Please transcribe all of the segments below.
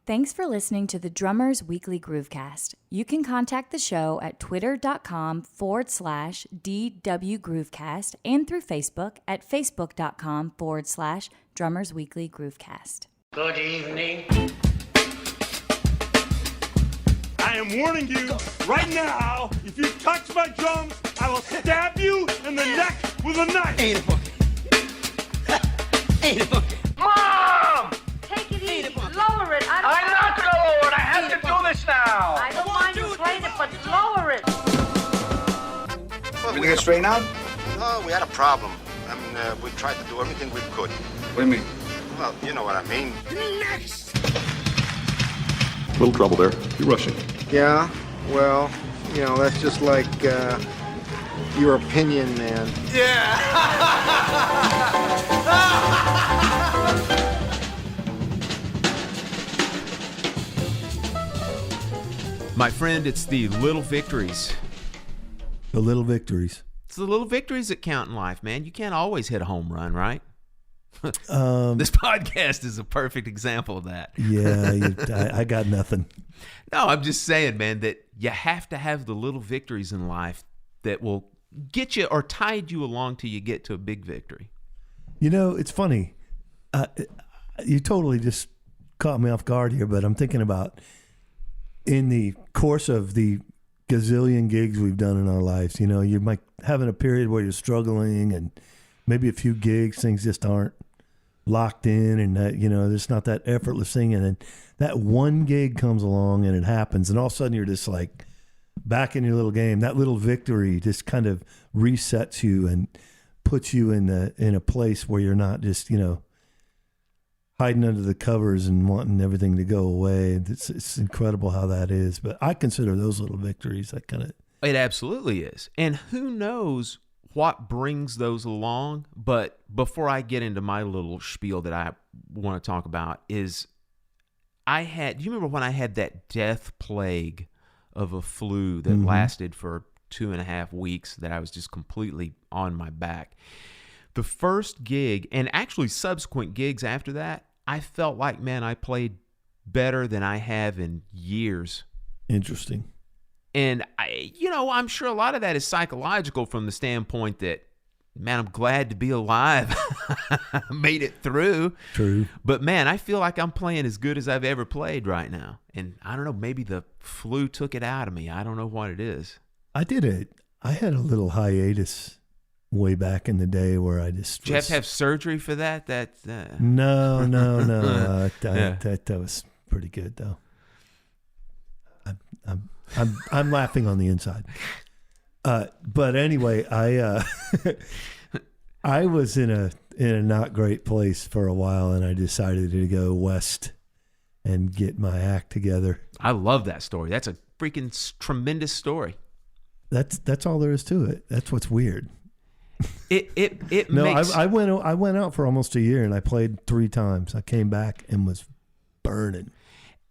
Thanks for listening to the Drummers Weekly Groovecast. You can contact the show at twitter.com/DW Groovecast and through Facebook at facebook.com/Drummers Weekly Groovecast. Good evening. I am warning you right now, if you touch my drums, I will stab you in the neck with a knife. Ain't it funky? Ain't it funky? Mom! Take it easy. Lower it. I'm not gonna lower it. I have to do this now. I don't mind you playing it, but lower it. Everything get straightened out? No, we had a problem. I mean, we tried to do everything we could. What do you mean? Well, you know what I mean. Next. Little trouble there. You're rushing. Yeah, well, you know, that's just like your opinion, man. Yeah. My friend, it's the little victories. The little victories. It's the little victories that count in life, man. You can't always hit a home run, right? This podcast is a perfect example of that. Yeah, I got nothing. No, I'm just saying, man, that you have to have the little victories in life that will get you or tide you along till you get to a big victory. You know, it's funny. You totally just caught me off guard here, but I'm thinking about in the course of the gazillion gigs we've done in our lives, you know, you might having a period where you're struggling and maybe a few gigs, things just aren't locked in and that, you know, there's not that effortless thing. And then that one gig comes along and it happens. And all of a sudden you're just like back in your little game. That little victory just kind of resets you and puts you in a place where you're not just, you know, hiding under the covers and wanting everything to go away. It's incredible how that is. But I consider those little victories that kind of. It absolutely is. And who knows what brings those along. But before I get into my little spiel that I want to talk about is do you remember when I had that death plague of a flu that lasted for 2.5 weeks that I was just completely on my back? The first gig and actually subsequent gigs after that, I felt like, man, I played better than I have in years. Interesting. And, I'm sure a lot of that is psychological from the standpoint that, man, I'm glad to be alive. Made it through. True. But, man, I feel like I'm playing as good as I've ever played right now. And I don't know, maybe the flu took it out of me. I don't know what it is. I had a little hiatus way back in the day where I just. Did you have to have surgery for that? No. That was pretty good though. I'm laughing on the inside. But anyway, I was in a not great place for a while, and I decided to go west and get my act together. I love that story. That's a freaking tremendous story. That's all there is to it. That's what's weird. No, I went out for almost a year and I played 3 times. I came back and was burning.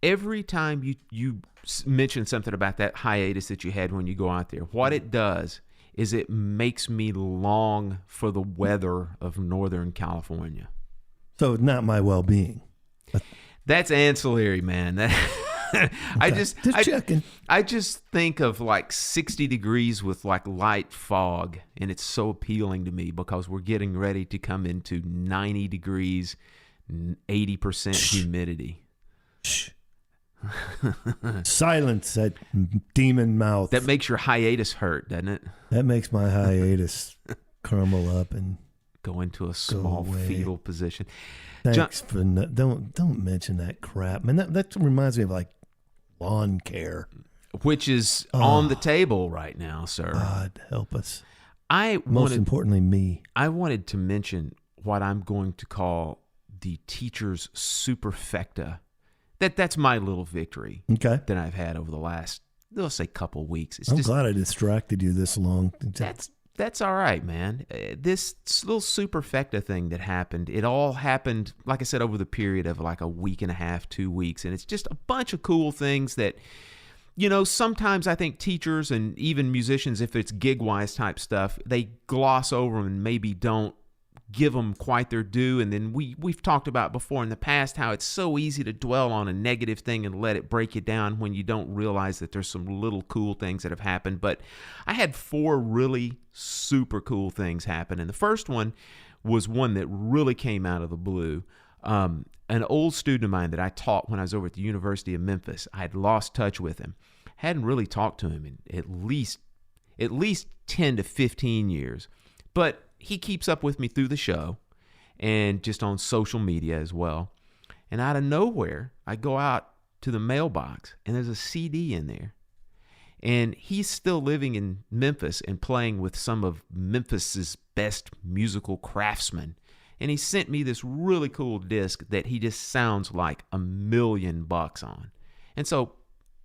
Every time you mention something about that hiatus that you had when you go out there, what it does is it makes me long for the weather of Northern California. So not my well-being. That's ancillary, man. Okay. Checking. I just think of like 60 degrees with like light fog, and it's so appealing to me because we're getting ready to come into 90 degrees, 80% humidity. Shh. Silence that demon mouth. That makes your hiatus hurt, doesn't it? That makes my hiatus crumble up and go into a small fetal position. Thanks for don't mention that crap, man. That reminds me of like lawn care, which is on the table right now, sir. God help us. Most importantly, me. I wanted to mention what I'm going to call the teacher's superfecta. That's my little victory. Okay. That I've had over the last, let's say, couple weeks. I'm glad I distracted you this long. That's all right, man. This little superfecta thing that happened, it all happened, like I said, over the period of like a week and a half, 2 weeks. And it's just a bunch of cool things that, sometimes I think teachers and even musicians, if it's gig-wise type stuff, they gloss over and maybe don't give them quite their due. And then we've talked about before in the past how it's so easy to dwell on a negative thing and let it break you down when you don't realize that there's some little cool things that have happened. But I had 4 really super cool things happen. And the first one was one that really came out of the blue. An old student of mine that I taught when I was over at the University of Memphis, I had lost touch with him. Hadn't really talked to him in at least 10 to 15 years. But he keeps up with me through the show and just on social media as well. And out of nowhere, I go out to the mailbox and there's a CD in there. And he's still living in Memphis and playing with some of Memphis's best musical craftsmen. And he sent me this really cool disc that he just sounds like $1 million on. And so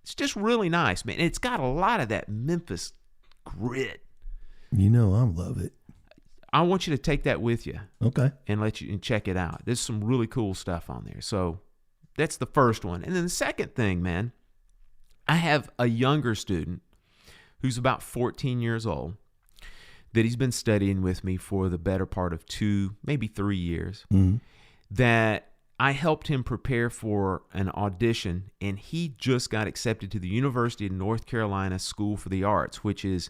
it's just really nice, man. And it's got a lot of that Memphis grit. You know, I love it. I want you to take that with you. Okay. And check it out. There's some really cool stuff on there. So that's the first one. And then the second thing, man, I have a younger student who's about 14 years old that he's been studying with me for the better part of 2, maybe 3 years, that I helped him prepare for an audition, and he just got accepted to the University of North Carolina School for the Arts, which is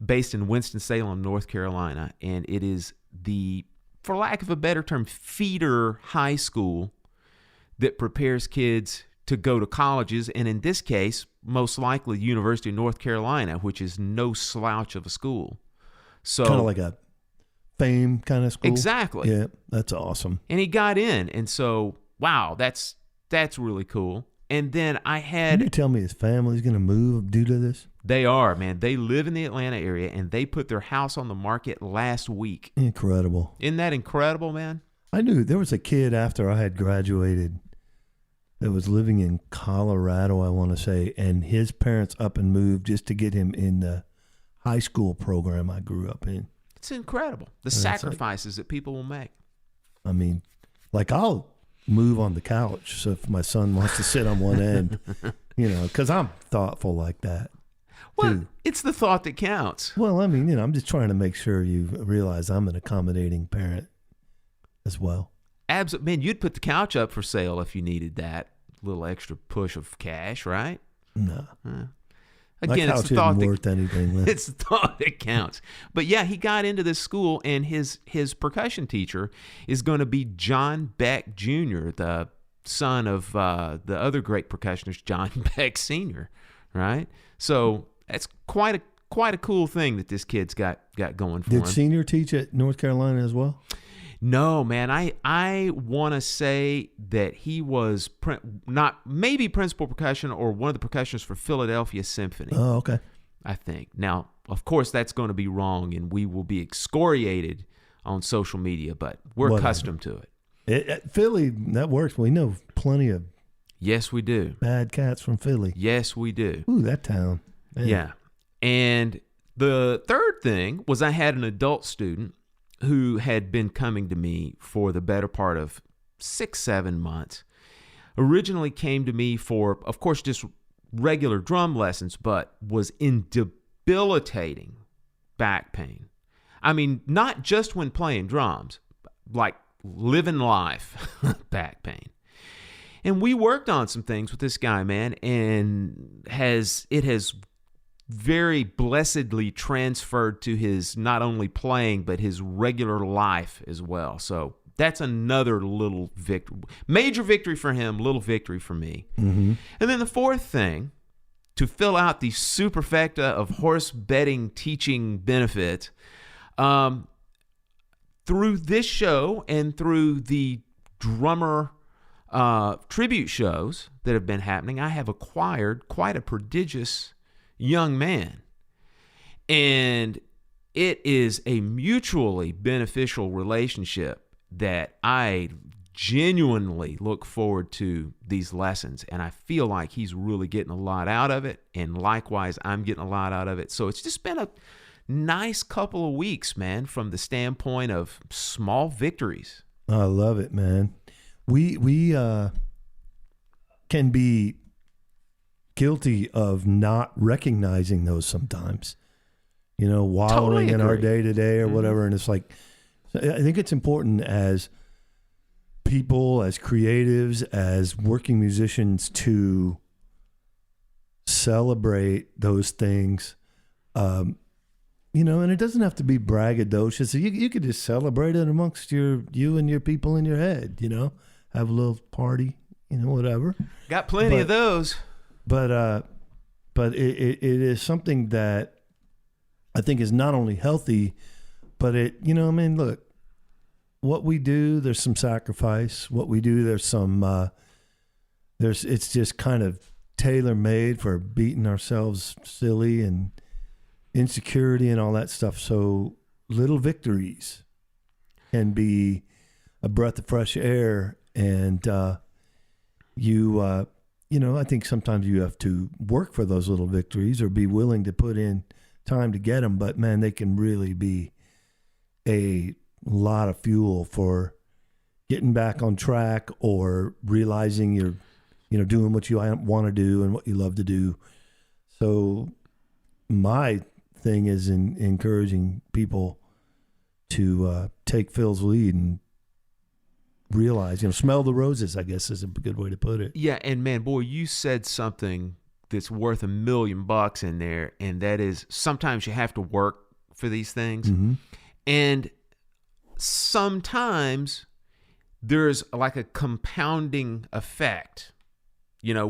based in Winston-Salem, North Carolina, and it is the, for lack of a better term, feeder high school that prepares kids to go to colleges, and in this case, most likely University of North Carolina, which is no slouch of a school. So kind of like a fame kind of school. Exactly. Yeah, that's awesome. And he got in, and so wow, that's really cool. And then I had. Can you tell me his family's going to move due to this? They are, man. They live in the Atlanta area, and they put their house on the market last week. Incredible. Isn't that incredible, man? I knew there was a kid after I had graduated that was living in Colorado, I want to say, and his parents up and moved just to get him in the high school program I grew up in. It's incredible. The sacrifices that people will make. I mean, like I'll move on the couch. So if my son wants to sit on one end, you know, because I'm thoughtful like that. Well, too. It's the thought that counts. Well, I mean, you know, I'm just trying to make sure you realize I'm an accommodating parent as well. Man, you'd put the couch up for sale if you needed that little extra push of cash, right? No. Again, it's the thought worth anything. It's the thought that counts. But yeah, he got into this school, and his percussion teacher is going to be John Beck Jr., the son of the other great percussionist, John Beck Sr., right? So that's quite a cool thing that this kid's got going for him. Did Senior teach at North Carolina as well? No, man. I want to say that he was maybe principal percussion or one of the percussionists for Philadelphia Symphony. Oh, okay. I think. Now, of course, that's going to be wrong, and we will be excoriated on social media, but we're accustomed to it. Philly, that works. We know plenty of yes, we do. Bad cats from Philly. Yes, we do. Ooh, that town. Man. Yeah. And the third thing was I had an adult student who had been coming to me for the better part of 6-7 months. Originally came to me for, of course, just regular drum lessons, but was in debilitating back pain. I mean, not just when playing drums, like living life back pain. And we worked on some things with this guy, man, and it has very blessedly transferred to his not only playing, but his regular life as well. So that's another little major victory for him, little victory for me. Mm-hmm. And then the fourth thing, to fill out the superfecta of horse betting teaching benefits, through this show and through the drummer tribute shows that have been happening, I have acquired quite a prodigious young man. And it is a mutually beneficial relationship that I genuinely look forward to these lessons. And I feel like he's really getting a lot out of it. And likewise, I'm getting a lot out of it. So it's just been a nice couple of weeks, man, from the standpoint of small victories. I love it, man. We can be guilty of not recognizing those sometimes, you know, wallowing in our day-to-day or whatever. And it's like, So I think it's important as people, as creatives, as working musicians to celebrate those things. And it doesn't have to be braggadocious. You could just celebrate it amongst you and your people in your head, have a little party, whatever. Got plenty of those. But it is something that I think is not only healthy, but look, what we do, there's some sacrifice. What we do, there's some, it's just kind of tailor-made for beating ourselves silly and insecurity and all that stuff. So little victories can be a breath of fresh air. And, I think sometimes you have to work for those little victories or be willing to put in time to get them. But man, they can really be a lot of fuel for getting back on track or realizing you're, doing what you want to do and what you love to do. So my thing is encouraging people to take Phil's lead and realize, smell the roses, I guess is a good way to put it. Yeah, and man, boy, you said something that's worth $1 million in there, and that is sometimes you have to work for these things. Mm-hmm. And sometimes there's like a compounding effect,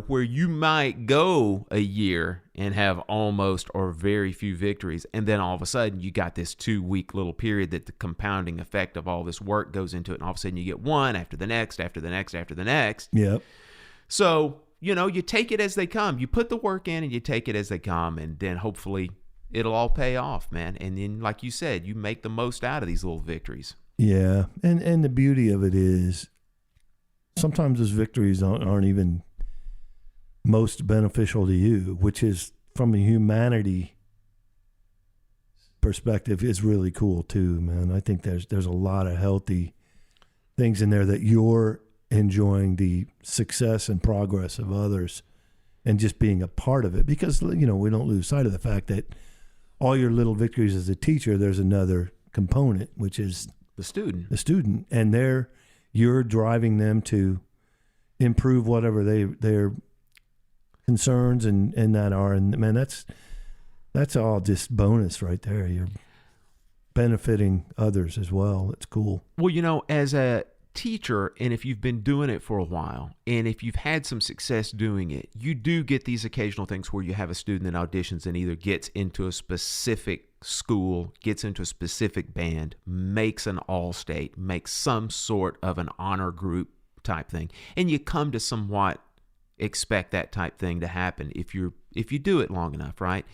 where you might go a year and have almost or very few victories. And then all of a sudden you got this 2-week little period that the compounding effect of all this work goes into it. And all of a sudden you get one after the next, after the next, after the next. Yep. So, you take it as they come. You put the work in and you take it as they come. And then hopefully it'll all pay off, man. And then, like you said, you make the most out of these little victories. Yeah. And the beauty of it is sometimes those victories aren't even most beneficial to you, which is from a humanity perspective is really cool too, man. I think there's a lot of healthy things in there that you're enjoying the success and progress of others and just being a part of it, because we don't lose sight of the fact that all your little victories as a teacher, there's another component, which is the student, and you're driving them to improve whatever their concerns and that are, and man, that's all just bonus right there. You're benefiting others as well. It's cool. Well, as a teacher, and if you've been doing it for a while, and if you've had some success doing it, you do get these occasional things where you have a student that auditions and either gets into a specific school, gets into a specific band, makes an all-state, makes some sort of an honor group type thing, and you come to somewhat expect that type thing to happen if you do it long enough, right?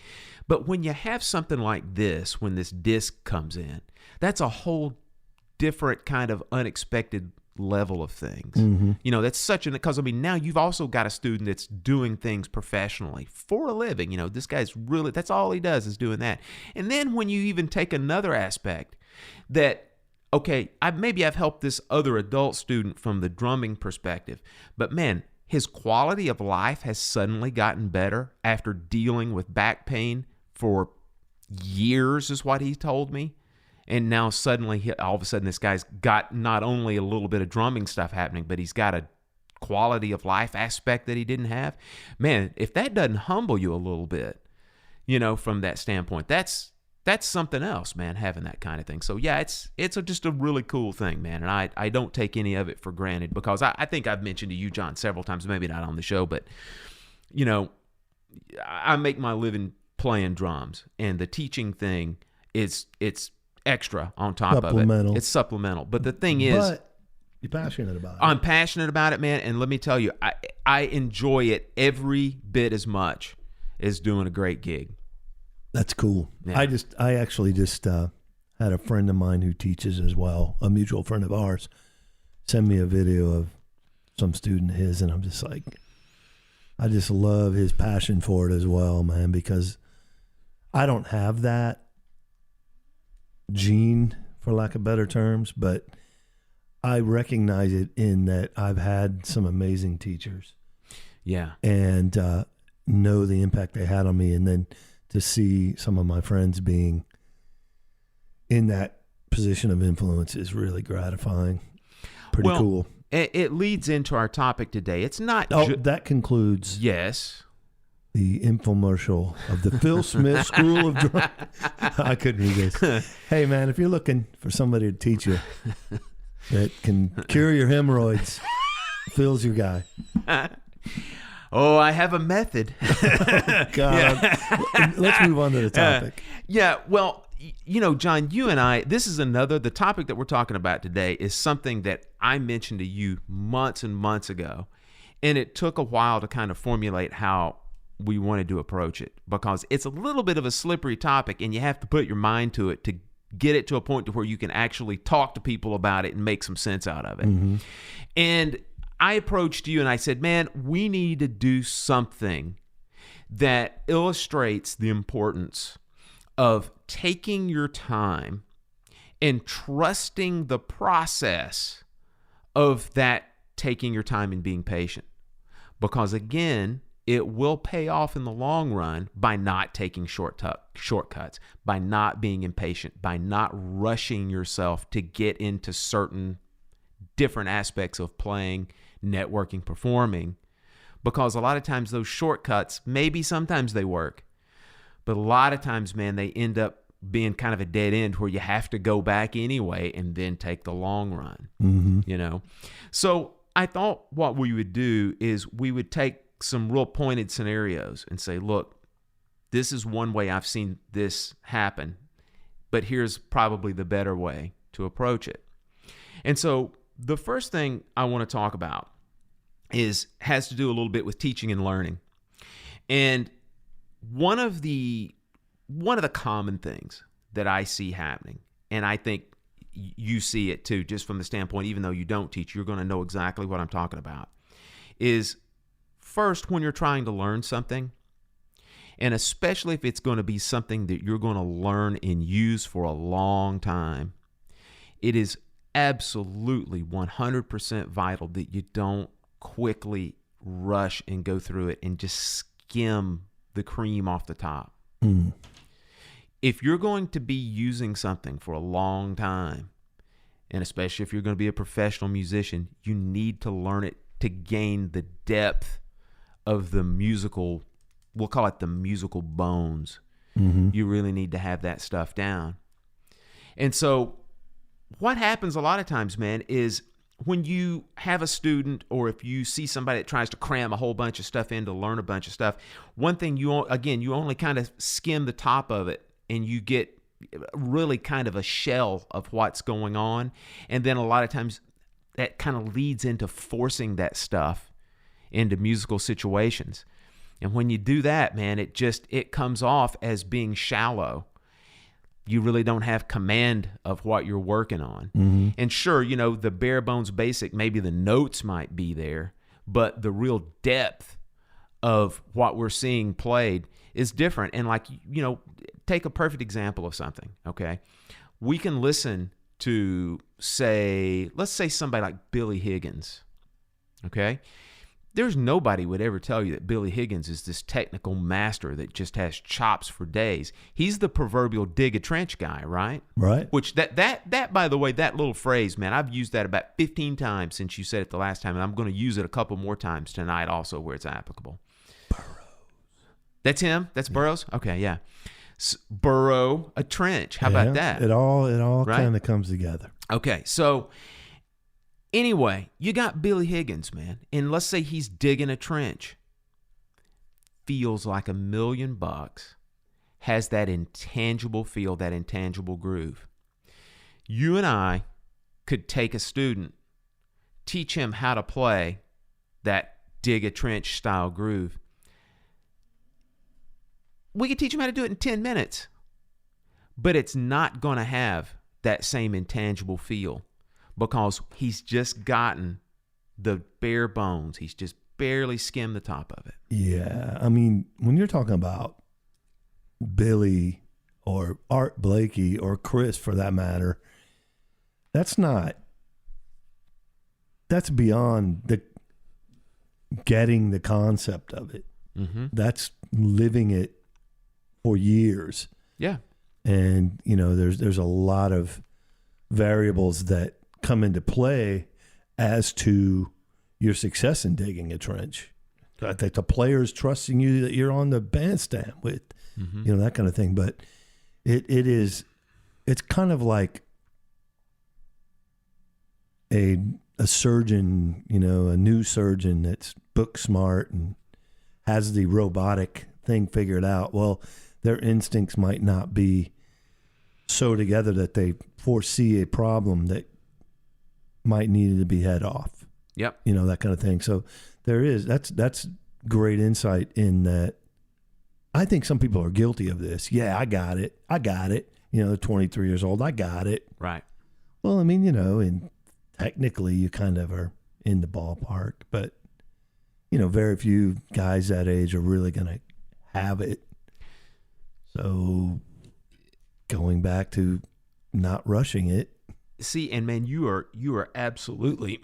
But when you have something like this, when this disc comes in, that's a whole different kind of unexpected level of things. Mm-hmm. That's such because now you've also got a student that's doing things professionally for a living. This guy's really, that's all he does is doing that. And then when you even take another aspect that, okay, I've helped this other adult student from the drumming perspective, but man, his quality of life has suddenly gotten better after dealing with back pain for years, is what he told me. And now suddenly, all of a sudden, this guy's got not only a little bit of drumming stuff happening, but he's got a quality of life aspect that he didn't have. Man, if that doesn't humble you a little bit, from that standpoint, that's something else, man, having that kind of thing. So yeah, it's just a really cool thing, man. And I don't take any of it for granted, because I think I've mentioned to you, John, several times, maybe not on the show, but I make my living playing drums, and the teaching thing it's extra on top of it. It's supplemental. But the thing is, but you're passionate about it. I'm passionate about it, man. And let me tell you, I enjoy it every bit as much as doing a great gig. That's cool. Yeah. I actually just had a friend of mine who teaches as well, a mutual friend of ours, send me a video of some student of his, and I'm just like, I just love his passion for it as well, man, because I don't have that gene, for lack of better terms, but I recognize it in that I've had some amazing teachers. Yeah. And know the impact they had on me, and then to see some of my friends being in that position of influence is really gratifying. Pretty Well, cool. It leads into our topic today. It's not. That concludes Yes. the infomercial of the Phil Smith School of Drum. I couldn't read this. Hey, man, if you're looking for somebody to teach you that can cure your hemorrhoids, Phil's your guy. Oh, I have a method. God. Let's move on to the topic. Yeah, well, John, you and I, the topic that we're talking about today is something that I mentioned to you months and months ago, and it took a while to kind of formulate how we wanted to approach it, because it's a little bit of a slippery topic, and you have to put your mind to it to get it to a point to where you can actually talk to people about it and make some sense out of it. Mm-hmm. And I approached you and I said, man, we need to do something that illustrates the importance of taking your time and trusting the process of that taking your time and being patient. Because again, it will pay off in the long run by not taking shortcuts, by not being impatient, by not rushing yourself to get into certain different aspects of playing, networking, performing. Because a lot of times those shortcuts, maybe sometimes they work, but a lot of times, man, they end up being kind of a dead end where you have to go back anyway and then take the long run, So I thought what we would do is we would take some real pointed scenarios and say, look, this is one way I've seen this happen, but here's probably the better way to approach it. And so the first thing I want to talk about has to do a little bit with teaching and learning. And one of the common things that I see happening, and I think you see it too, just from the standpoint, even though you don't teach, you're going to know exactly what I'm talking about, is first, when you're trying to learn something, and especially if it's going to be something that you're going to learn and use for a long time, it is absolutely 100% vital that you don't quickly rush and go through it and just skim the cream off the top. If you're going to be using something for a long time, and especially if you're going to be a professional musician, you need to learn it to gain the depth of the musical, we'll call it the musical bones. You really need to have that stuff down. And so what happens a lot of times, man, is when you have a student, or if you see somebody that tries to cram a whole bunch of stuff in to learn a bunch of stuff, one thing you only kind of skim the top of it, and you get really kind of a shell of what's going on. And then a lot of times that kind of leads into forcing that stuff into musical situations. And when you do that, man, it comes off as being shallow. You really don't have command of what you're working on. And sure, the bare bones basic, maybe the notes might be there, but the real depth of what we're seeing played is different. And take a perfect example of something, okay? We can listen to, let's say somebody like Billy Higgins, okay? There's nobody would ever tell you that Billy Higgins is this technical master that just has chops for days. He's the proverbial dig a trench guy, right? Right. Which that by the way, that little phrase, man, I've used that about 15 times since you said it the last time, and I'm going to use it a couple more times tonight also where it's applicable. Burrows. That's him? That's Burrows? Okay, yeah. Burrow a trench. How about that? It all right? kind of comes together. Okay, so anyway, you got Billy Higgins, man, and let's say he's digging a trench. Feels like $1 million, has that intangible feel, that intangible groove. You and I could take a student, teach him how to play that dig a trench style groove. We could teach him how to do it in 10 minutes, but it's not going to have that same intangible feel because he's just gotten the bare bones. He's just barely skimmed the top of it. Yeah. I mean, when you're talking about Billy or Art Blakey or Chris for that matter, that's beyond the getting the concept of it. Mm-hmm. That's living it for years. Yeah. And, there's a lot of variables that come into play as to your success in digging a trench. That the player's trusting you that you're on the bandstand with, that kind of thing. But it's kind of like a surgeon, a new surgeon that's book smart and has the robotic thing figured out. Well, their instincts might not be so together that they foresee a problem that might need to be head off. Yep. That kind of thing. So that's great insight in that. I think some people are guilty of this. Yeah, I got it. They're 23 years old. I got it. Right. Well, I mean, and technically you kind of are in the ballpark, but very few guys that age are really going to have it. So going back to not rushing it. See, and man, you are absolutely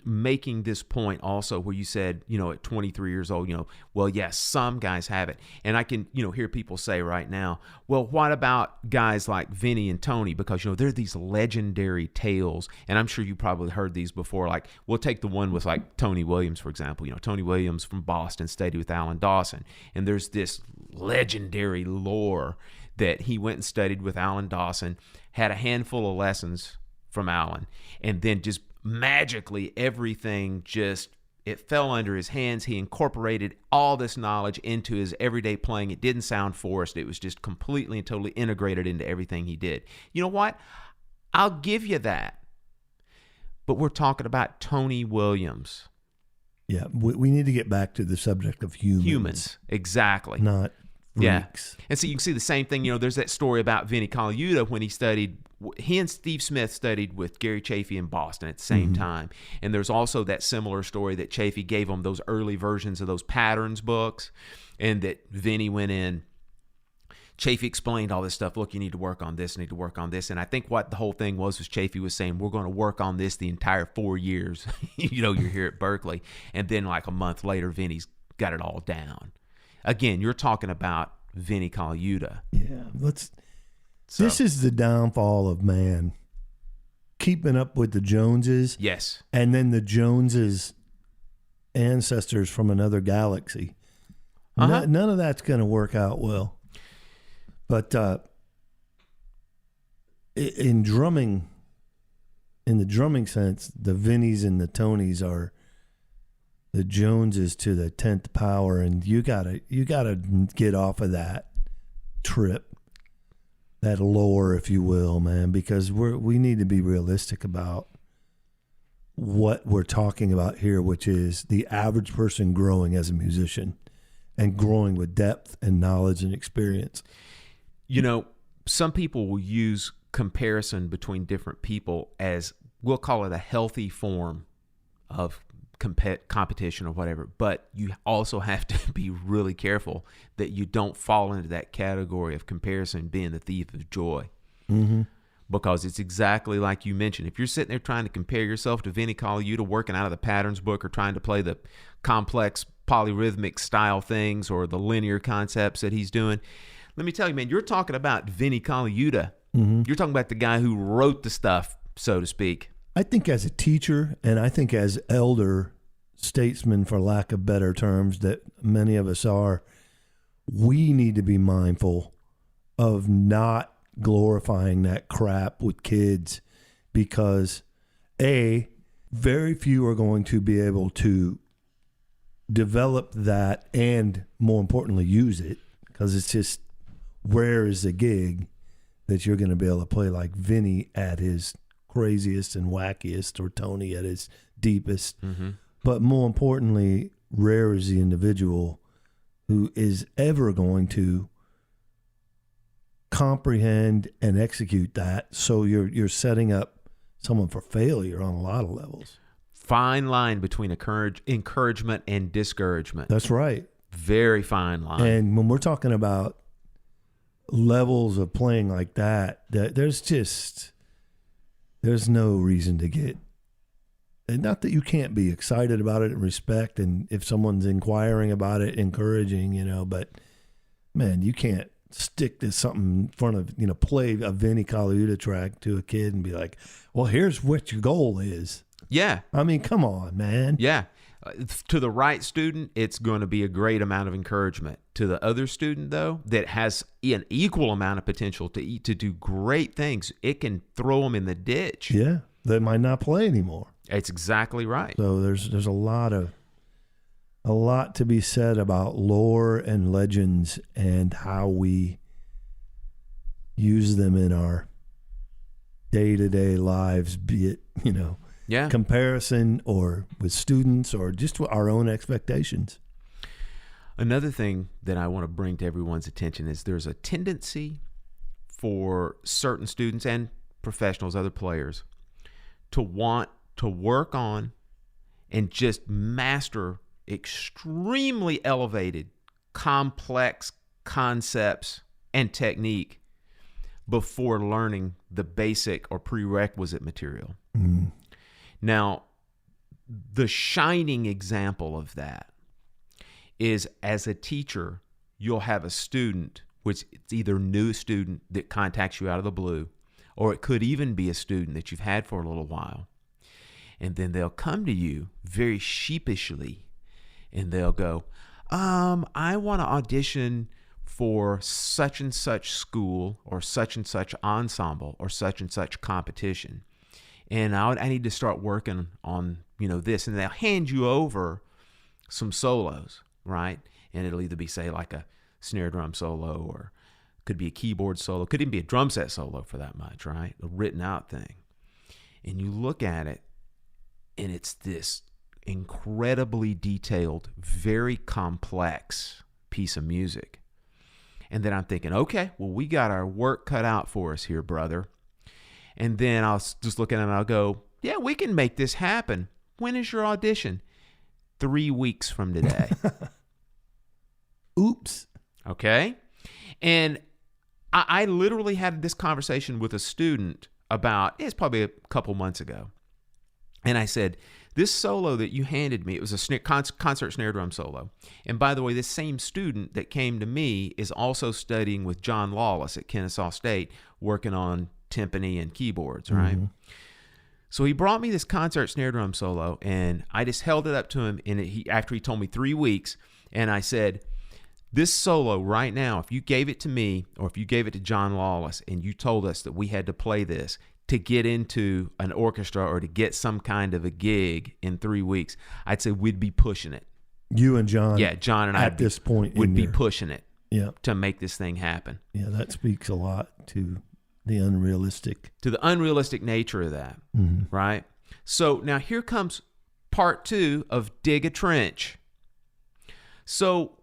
making this point also where you said, at 23 years old, well, yes, some guys have it. And I can, hear people say right now, well, what about guys like Vinny and Tony? Because, they're these legendary tales. And I'm sure you probably heard these before. Like, we'll take the one with like Tony Williams, for example. Tony Williams from Boston studied with Alan Dawson. And there's this legendary lore that he went and studied with Alan Dawson, had a handful of lessons from Alan, and then just magically everything it fell under his hands. He incorporated all this knowledge into his everyday playing. It didn't sound forced. It was just completely and totally integrated into everything he did. You know what? I'll give you that. But we're talking about Tony Williams. Yeah, we need to get back to the subject of humans. Humans, exactly. Not freaks. Yeah. And so you can see the same thing, there's that story about Vinny Colaiuta when he and Steve Smith studied with Gary Chafee in Boston at the same time. And there's also that similar story that Chafee gave him those early versions of those patterns books, and that Vinny went in. Chafee explained all this stuff. Look, you need to work on this, need to work on this. And I think what the whole thing was Chafee was saying, we're going to work on this the entire 4 years. You're here at Berkeley. And then like a month later, Vinny's got it all down. Again, you're talking about Vinny Colaiuta. Yeah, this is the downfall of man. Keeping up with the Joneses. Yes. And then the Joneses' ancestors from another galaxy. None of that's going to work out well. But in drumming, in the drumming sense, the Vinnies and the Tonys are the Joneses to the 10th power, and you gotta get off of that trip, that lore, if you will, man, because we need to be realistic about what we're talking about here, which is the average person growing as a musician and growing with depth and knowledge and experience. Some people will use comparison between different people as, we'll call it a healthy form of competition or whatever, but you also have to be really careful that you don't fall into that category of comparison being the thief of joy. Because it's exactly like you mentioned. If you're sitting there trying to compare yourself to Vinny Colaiuta working out of the patterns book, or trying to play the complex polyrhythmic style things or the linear concepts that he's doing, let me tell you, man, you're talking about Vinny Colaiuta. You're talking about the guy who wrote the stuff, so to speak. I think as a teacher, and I think as elder statesmen, for lack of better terms, that many of us are, we need to be mindful of not glorifying that crap with kids, because very few are going to be able to develop that and, more importantly, use it, because it's just rare as a gig that you're going to be able to play like Vinny at his craziest and wackiest, or Tony at his deepest. But more importantly, rare is the individual who is ever going to comprehend and execute that. So you're setting up someone for failure on a lot of levels. Fine line between encouragement and discouragement. That's right. Very fine line. And when we're talking about levels of playing like that, there's no reason to get, and not that you can't be excited about it and respect, and if someone's inquiring about it, encouraging, but man, you can't stick to something in front of, play a Vinnie Colaiuta track to a kid and be like, well, here's what your goal is. Yeah. I mean, come on, man. Yeah. To the right student, it's going to be a great amount of encouragement. To the other student, though, that has an equal amount of potential to do great things, it can throw them in the ditch. Yeah. They might not play anymore. It's exactly right. So there's a lot to be said about lore and legends and how we use them in our day-to-day lives, be it, comparison or with students or just our own expectations. Another thing that I want to bring to everyone's attention is there's a tendency for certain students and professionals, other players, to want to work on and just master extremely elevated, complex concepts and technique before learning the basic or prerequisite material. Mm. Now, the shining example of that is, as a teacher, you'll have a student, which it's either a new student that contacts you out of the blue, or it could even be a student that you've had for a little while. And then they'll come to you very sheepishly and they'll go, I want to audition for such and such school or such and such ensemble or such and such competition. And I need to start working on, this. And they'll hand you over some solos, right? And it'll either be, say, like a snare drum solo, or could be a keyboard solo, could even be a drum set solo for that much, right? A written out thing. And you look at it, and it's this incredibly detailed, very complex piece of music. And then I'm thinking, okay, well, we got our work cut out for us here, brother. And then I'll just look at him and I'll go, yeah, we can make this happen. When is your audition? 3 weeks from today. Oops. Okay. And I literally had this conversation with a student it's probably a couple months ago. And I said, this solo that you handed me, it was a concert snare drum solo. And by the way, this same student that came to me is also studying with John Lawless at Kennesaw State, working on timpani and keyboards, right? Mm-hmm. So he brought me this concert snare drum solo, and I just held it up to him, and after he told me 3 weeks, and I said, this solo right now, if you gave it to me or if you gave it to John Lawless and you told us that we had to play this to get into an orchestra or to get some kind of a gig in 3 weeks, I'd say we'd be pushing it. You and John. Yeah, John and I at this point would be pushing it. Yeah. To make this thing happen. Yeah, that speaks a lot to the unrealistic nature of that, mm-hmm. Right? So now here comes part 2 of dig a trench. So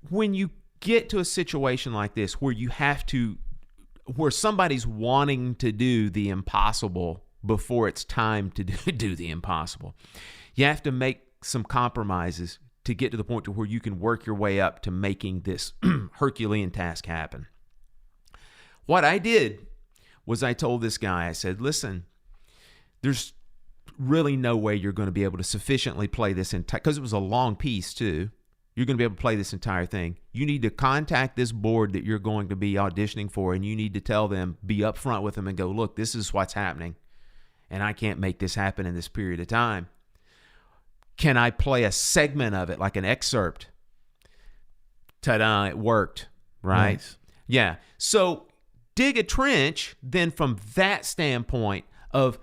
when you get to a situation like this where where somebody's wanting to do the impossible before it's time to do the impossible, you have to make some compromises to get to the point to where you can work your way up to making this Herculean task happen. What I did was I told this guy, I said, listen, there's really no way you're going to be able to sufficiently play this entire, because it was a long piece too. You're going to be able to play this entire thing. You need to contact this board that you're going to be auditioning for, and you need to tell them, be upfront with them and go, look, this is what's happening, and I can't make this happen in this period of time. Can I play a segment of it, like an excerpt? Ta-da, it worked, right? Nice. Yeah. So dig a trench, then from that standpoint of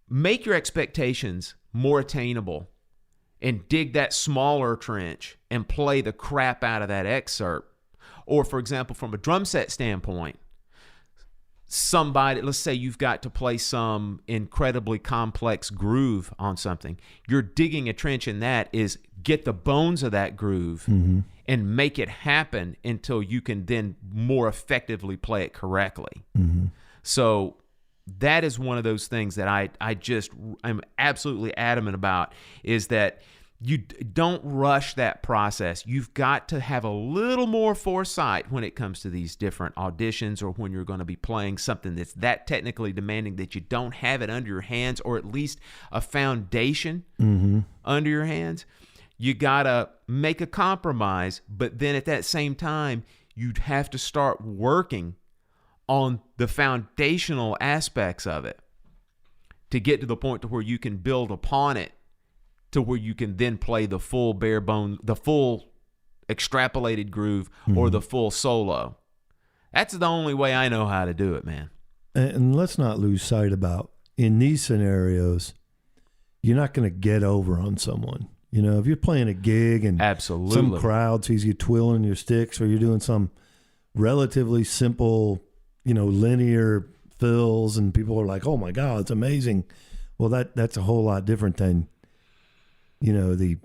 make your expectations more attainable and dig that smaller trench and play the crap out of that excerpt. Or, for example, from a drum set standpoint, let's say you've got to play some incredibly complex groove on something. You're digging a trench in that is get the bones of that groove mm-hmm. and make it happen until you can then more effectively play it correctly. Mm-hmm. So that is one of those things that I'm absolutely adamant about, is that you don't rush that process. You've got to have a little more foresight when it comes to these different auditions, or when you're going to be playing something that's that technically demanding that you don't have it under your hands, or at least a foundation mm-hmm. under your hands. You got to make a compromise, but then at that same time, you'd have to start working on the foundational aspects of it to get to the point to where you can build upon it, to where you can then play the full bare bone, the full extrapolated groove, or the full solo. That's the only way I know how to do it, man. And let's not lose sight about, in these scenarios, you're not going to get over on someone. You know, if you're playing a gig and Absolutely. some crowd sees you twirling your sticks, or you're doing some relatively simple, linear fills, and people are like, "Oh my God, it's amazing." Well, that's a whole lot different than, the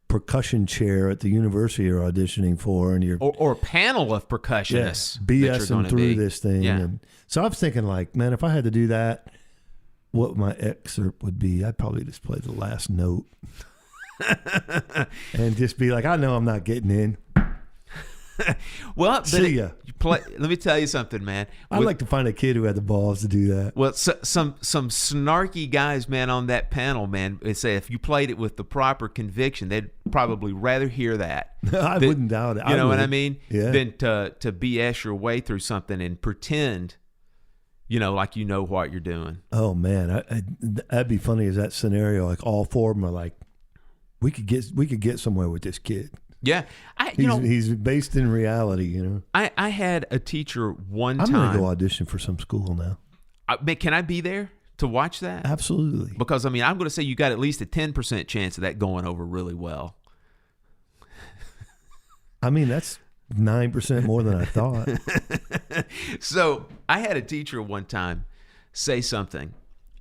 percussion chair at the university you're auditioning for, and you're or a panel of percussionists BSing through this thing. Yeah. And so I'm thinking, like, man, if I had to do that, what my excerpt would be, I'd probably just play the last note and just be like, I know I'm not getting in. Well, see ya. Let me tell you something, man. I'd like to find a kid who had the balls to do that. Well, some snarky guys, man, on that panel, man, they say if you played it with the proper conviction, they'd probably rather hear that. I wouldn't doubt it. You know what I mean? Yeah. Than to BS your way through something and pretend, like you know what you're doing. Oh man, that'd be funny. As that scenario, like all four of them are like, we could get somewhere with this kid. Yeah, he's based in reality. I had a teacher one I'm time. gonna go audition for some school now. Can I be there to watch that? Absolutely. Because I'm going to say you got at least a 10% chance of that going over really well. That's 9% more than I thought. So I had a teacher one time say something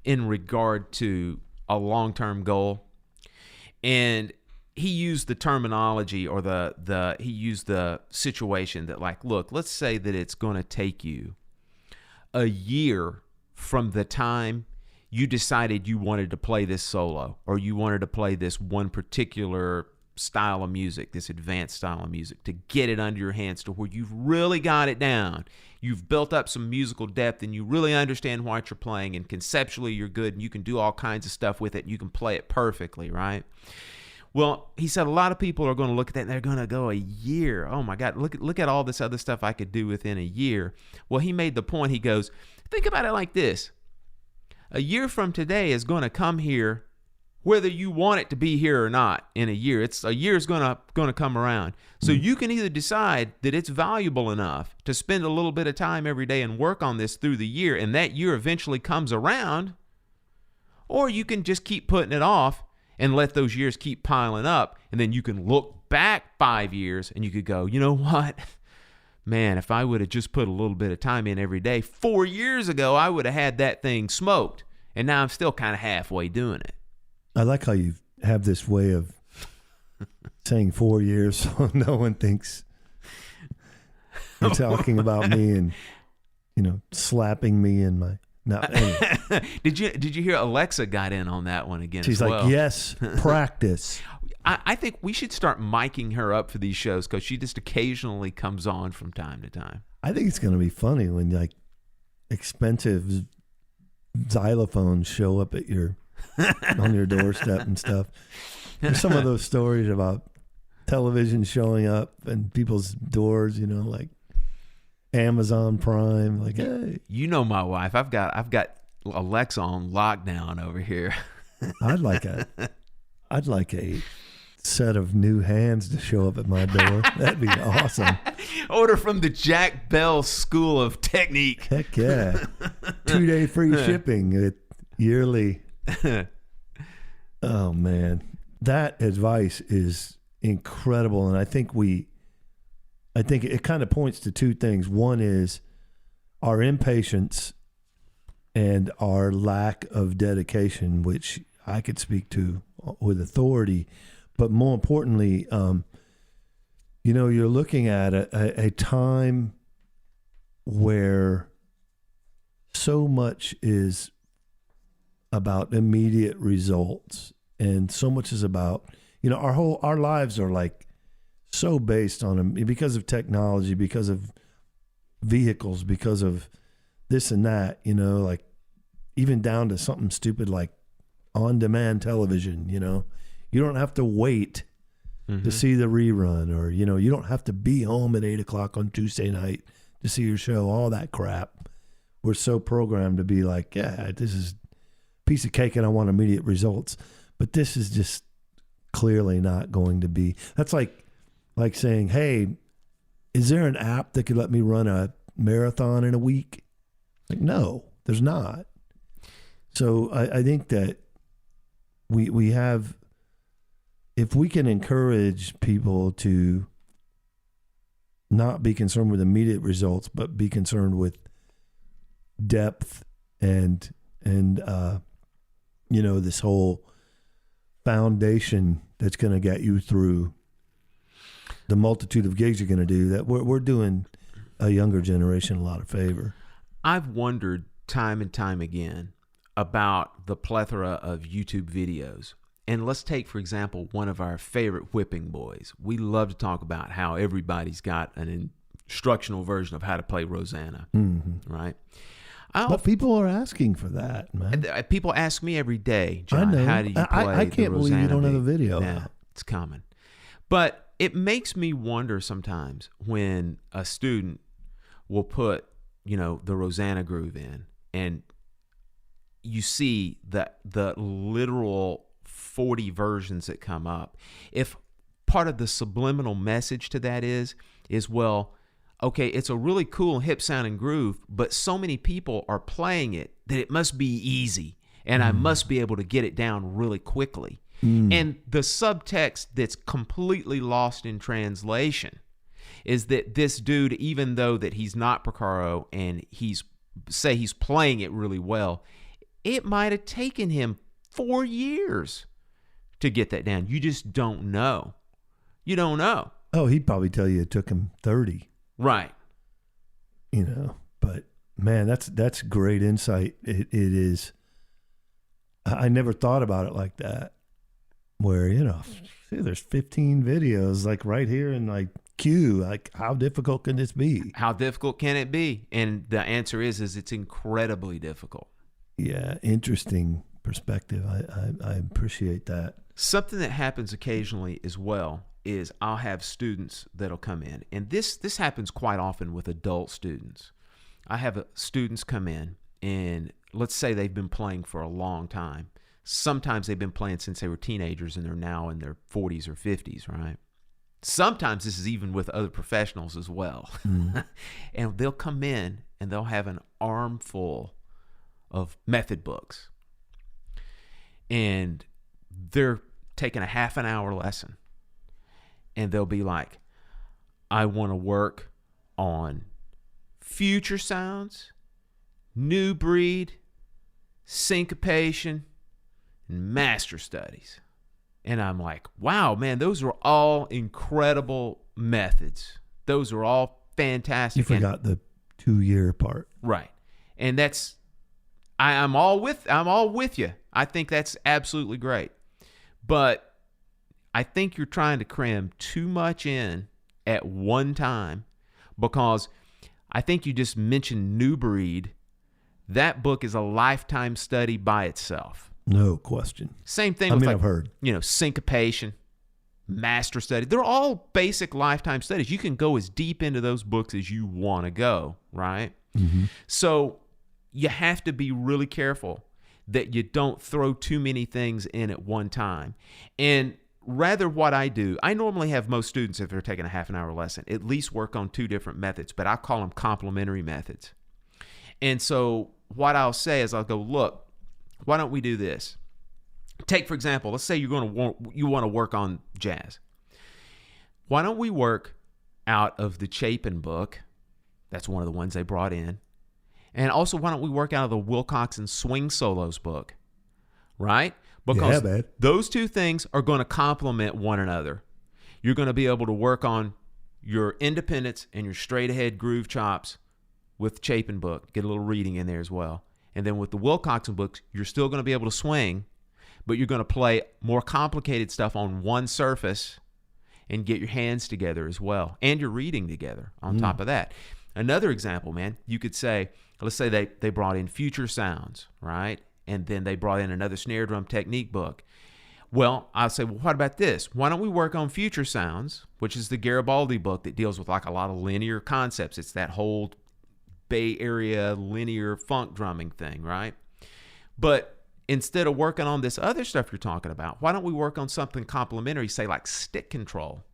in regard to a long-term goal, and he used the terminology, or he used the situation that, like, look, let's say that it's going to take you a year from the time you decided you wanted to play this solo, or you wanted to play this one particular style of music, this advanced style of music, to get it under your hands to where you've really got it down. You've built up some musical depth, and you really understand what you're playing, and conceptually you're good, and you can do all kinds of stuff with it, and you can play it perfectly, right? Well, he said a lot of people are going to look at that and they're going to go, a year. Oh my God, look at all this other stuff I could do within a year. Well, he made the point. He goes, think about it like this. A year from today is going to come here whether you want it to be here or not. In a year, a year is going to come around. So you can either decide that it's valuable enough to spend a little bit of time every day and work on this through the year, and that year eventually comes around, or you can just keep putting it off and let those years keep piling up, and then you can look back 5 years and you could go, you know what? Man, if I would have just put a little bit of time in every day 4 years ago, I would have had that thing smoked. And now I'm still kind of halfway doing it. I like how you have this way of saying 4 years so no one thinks you're talking about me and, slapping me in my... No, anyway. Did you hear Alexa got in on that one again? She's as like, well? yes, practice. I think we should start miking her up for these shows, because she just occasionally comes on from time to time. I think it's going to be funny when like expensive xylophones show up at on your doorstep and stuff. There's some of those stories about television showing up and people's doors, like Amazon Prime, like, hey. My wife. I've got Alexa on lockdown over here. I'd like a set of new hands to show up at my door. That'd be awesome. Order from the Jack Bell School of Technique. Heck yeah. 2-day free shipping at yearly. Oh man, that advice is incredible, and I think it kind of points to two things. One is our impatience and our lack of dedication, which I could speak to with authority. But more importantly, you're looking at a time where so much is about immediate results, and so much is about, our lives are like so based on, because of technology, because of vehicles, because of this and that, like even down to something stupid like on-demand television. You don't have to wait to see the rerun, or, you know, you don't have to be home at 8 o'clock on Tuesday night to see your show, all that crap. We're so programmed to be like, yeah, this is a piece of cake and I want immediate results. But this is just clearly not going to be. That's like saying, hey, is there an app that could let me run a marathon in a week? Like, no, there's not. So I think that we have, if we can encourage people to not be concerned with immediate results, but be concerned with depth and you know, this whole foundation that's going to get you through the multitude of gigs you're going to do, that we're doing a younger generation a lot of favor. I've wondered time and time again about the plethora of YouTube videos. And let's take, for example, one of our favorite whipping boys. We love to talk about how everybody's got an instructional version of how to play Rosanna, right? But people are asking for that, man. People ask me every day, John, I know. how do you play I can't the believe you Rosanna don't have a beat? video. Yeah, it's common. But it makes me wonder sometimes when a student will put, you know, the Rosanna groove in, and you see the literal 40 versions that come up. If part of the subliminal message to that is well, okay, it's a really cool hip sounding groove, but so many people are playing it that it must be easy, and I must be able to get it down really quickly. And the subtext that's completely lost in translation is that this dude, even though that he's not Porcaro and he's playing it really well, it might have taken him 4 years to get that down. You just don't know. You don't know. Oh, he'd probably tell you it took him 30. Right. You know, but man, that's great insight. It is. I never thought about it like that, where, you know, there's 15 videos like right here in like queue. Like, how difficult can this be? How difficult can it be? And the answer is it's incredibly difficult. Yeah, interesting perspective. I appreciate that. Something that happens occasionally as well is I'll have students that'll come in, and this happens quite often with adult students. I have students come in, and let's say they've been playing for a long time. Sometimes they've been playing since they were teenagers, and they're now in their 40s or 50s, right? Sometimes this is even with other professionals as well. And they'll come in, and they'll have an armful of method books. And they're taking a half an hour lesson. And they'll be like, I want to work on future sounds, new breed, syncopation, and master studies. And I'm like, wow, man, those are all incredible methods. Those are all fantastic. You forgot the 2-year part. Right. And that's, I'm all with you. I think that's absolutely great. But I think you're trying to cram too much in at one time, because I think you just mentioned New Breed. That book is a lifetime study by itself. No question. Same thing with, I've heard. You know, syncopation, master study. They're all basic lifetime studies. You can go as deep into those books as you want to go, right? So you have to be really careful that you don't throw too many things in at one time. And rather, what I do, I normally have most students, if they're taking a half an hour lesson, at least work on 2 different methods, but I call them complementary methods. And so what I'll say is I'll go, look, why don't we do this? Take, for example, let's say you want to work on jazz. Why don't we work out of the Chapin book? That's one of the ones they brought in. And also, why don't we work out of the Wilcox and Swing Solos book? Right? Because those 2 things are going to complement one another. You're going to be able to work on your independence and your straight ahead groove chops with the Chapin book. Get a little reading in there as well. And then with the Wilcoxon books, you're still going to be able to swing, but you're going to play more complicated stuff on one surface and get your hands together as well. And your reading together on top of that. Another example, man, you could say, let's say they brought in future sounds, right? And then they brought in another snare drum technique book. Well, I'll say, well, what about this? Why don't we work on Future Sounds, which is the Garibaldi book that deals with like a lot of linear concepts. It's that whole Bay Area linear funk drumming thing, right? But instead of working on this other stuff you're talking about, why don't we work on something complementary, say like stick control?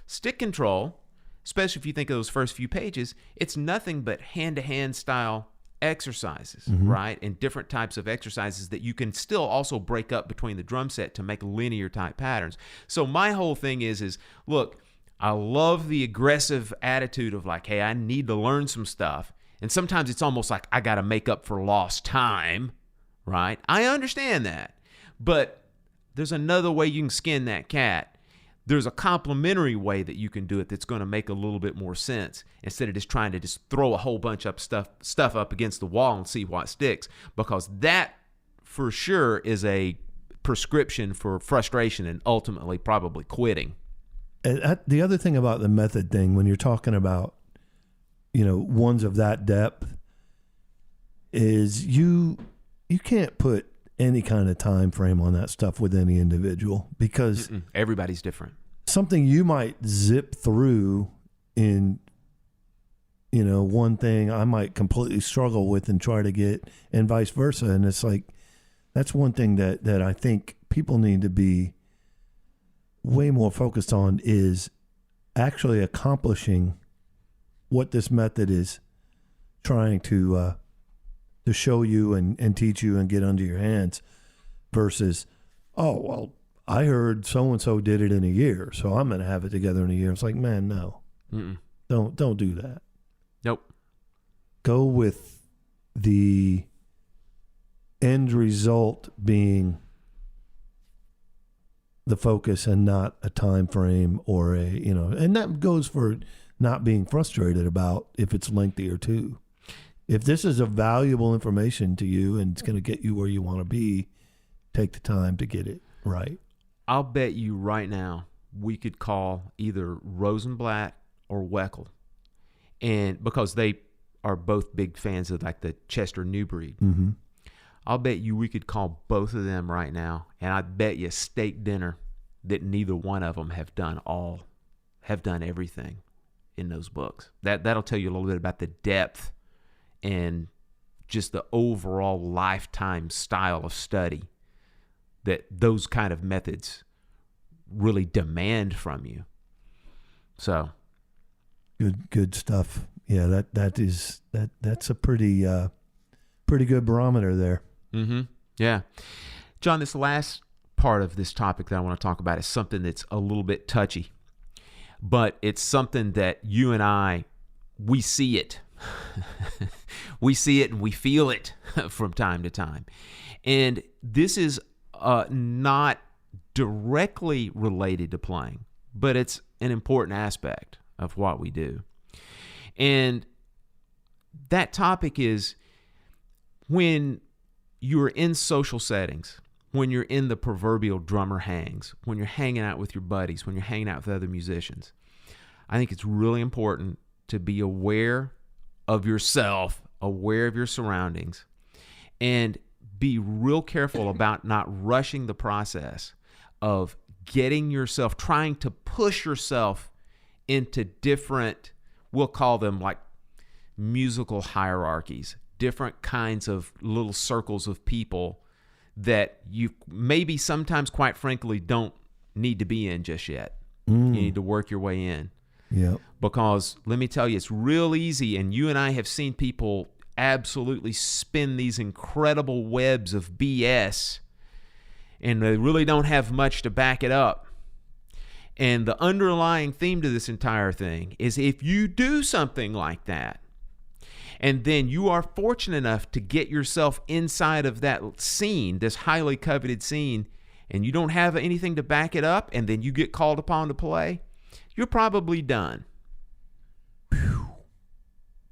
Stick control, especially if you think of those first few pages, it's nothing but hand-to-hand style exercises, right? And different types of exercises that you can still also break up between the drum set to make linear type patterns. So my whole thing is look, I love the aggressive attitude of like, hey, I need to learn some stuff. And sometimes it's almost like I got to make up for lost time, right? I understand that. But there's another way you can skin that cat. There's a complementary way that you can do it that's going to make a little bit more sense instead of just trying to just throw a whole bunch of stuff up against the wall and see what sticks, because that for sure is a prescription for frustration and ultimately probably quitting. And the other thing about the method thing, when you're talking about, ones of that depth, is you can't put any kind of time frame on that stuff with any individual, because everybody's different. Something you might zip through in one thing I might completely struggle with and try to get, and vice versa. And it's like, that's one thing that I think people need to be way more focused on, is actually accomplishing what this method is trying to show you and teach you and get under your hands, versus, oh, well, I heard so-and-so did it in a year, so I'm going to have it together in a year. It's like, man, no. Don't do that. Nope. Go with the end result being the focus and not a time frame or and that goes for not being frustrated about if it's lengthy or two. If this is a valuable information to you and it's going to get you where you want to be, take the time to get it right. I'll bet you right now we could call either Rosenblatt or Weckel, and because they are both big fans of like the Chester New Breed. I'll bet you we could call both of them right now, and I bet you steak dinner that neither one of them have done everything in those books. That'll tell you a little bit about the depth and just the overall lifetime style of study that those kind of methods really demand from you. So good stuff. Yeah, that's a pretty good barometer there. Yeah. John, this last part of this topic that I want to talk about is something that's a little bit touchy, but it's something that you and I, we see it. We see it and we feel it from time to time. And this is not directly related to playing, but it's an important aspect of what we do. And that topic is when you're in social settings, when you're in the proverbial drummer hangs, when you're hanging out with your buddies, when you're hanging out with other musicians, I think it's really important to be aware of yourself, aware of your surroundings, and be real careful about not rushing the process of getting yourself, trying to push yourself into different, we'll call them like musical hierarchies, different kinds of little circles of people that you maybe sometimes, quite frankly, don't need to be in just yet. You need to work your way in. Yeah. Because let me tell you, it's real easy, and you and I have seen people absolutely spin these incredible webs of BS, and they really don't have much to back it up. And the underlying theme to this entire thing is if you do something like that, and then you are fortunate enough to get yourself inside of that scene, this highly coveted scene, and you don't have anything to back it up, and then you get called upon to play, you're probably done. Whew.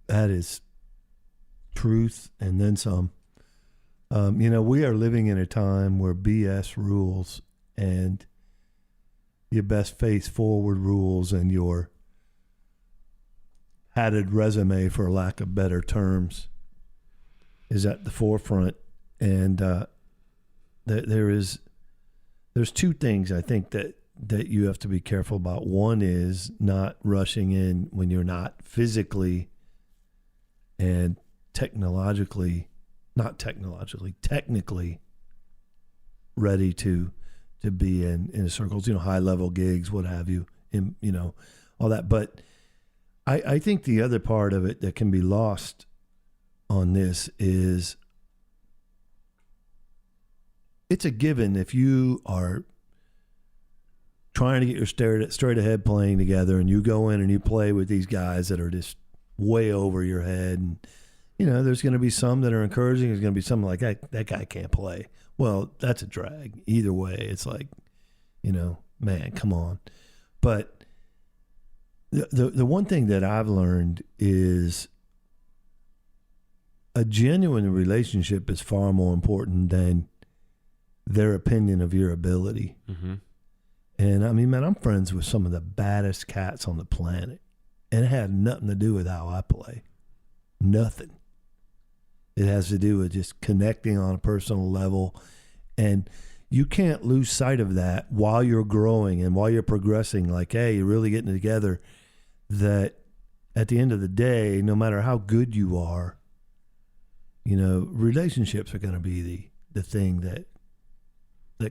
That is truth and then some. We are living in a time where BS rules and your best face forward rules and your padded resume, for lack of better terms, is at the forefront. And there is there's two things I think that you have to be careful about. One is not rushing in when you're not physically and technically ready to be in circles, high level gigs, what have you, all that. But I think the other part of it that can be lost on this is it's a given if you are trying to get your straight ahead playing together and you go in and you play with these guys that are just way over your head, and there's going to be some that are encouraging, there's going to be some like that guy can't play. Well, that's a drag either way. It's like, man, come on. But the one thing that I've learned is a genuine relationship is far more important than their opinion of your ability. Mm-hmm. And I mean, man, I'm friends with some of the baddest cats on the planet, and it had nothing to do with how I play. Nothing. It has to do with just connecting on a personal level, and you can't lose sight of that while you're growing and while you're progressing. Like, hey, you're really getting it together. That at the end of the day, no matter how good you are, relationships are going to be the thing that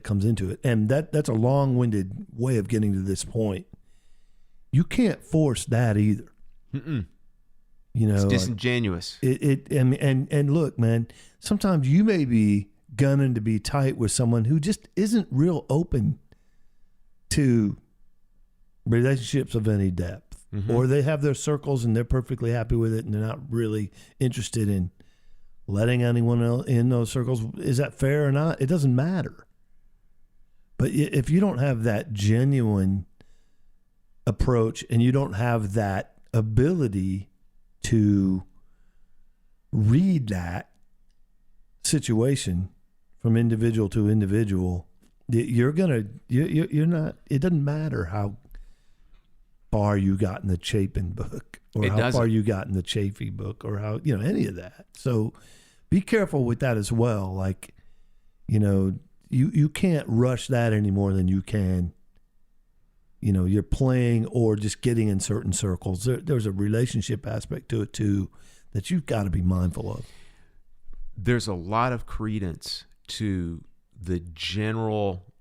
comes into it. And that's a long-winded way of getting to this point. You can't force that either. Mm-mm. It's disingenuous. And look, man, sometimes you may be gunning to be tight with someone who just isn't real open to relationships of any depth. Mm-hmm. Or they have their circles and they're perfectly happy with it and they're not really interested in letting anyone else in those circles. Is that fair or not? It doesn't matter. But if you don't have that genuine approach and you don't have that ability to read that situation from individual to individual, you're not, it doesn't matter how far you got in the Chapin book or how far you got in the Chafee book or how, any of that. So be careful with that as well. Like, you can't rush that any more than you can, you're playing or just getting in certain circles. There's a relationship aspect to it too that you've got to be mindful of. There's a lot of credence to the general,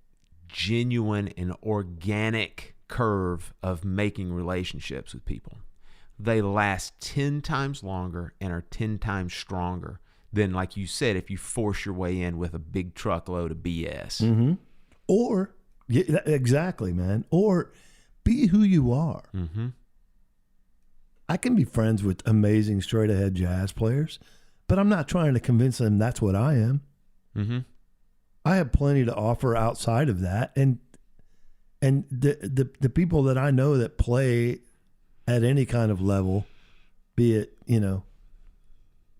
genuine, and organic curve of making relationships with people. They last 10 times longer and are 10 times stronger than, like you said, if you force your way in with a big truckload of BS. Mm-hmm. Or, yeah, exactly, man. Or be who you are. Mm-hmm. I can be friends with amazing straight-ahead jazz players, but I'm not trying to convince them that's what I am. Mm-hmm. I have plenty to offer outside of that, and the people that I know that play at any kind of level, be it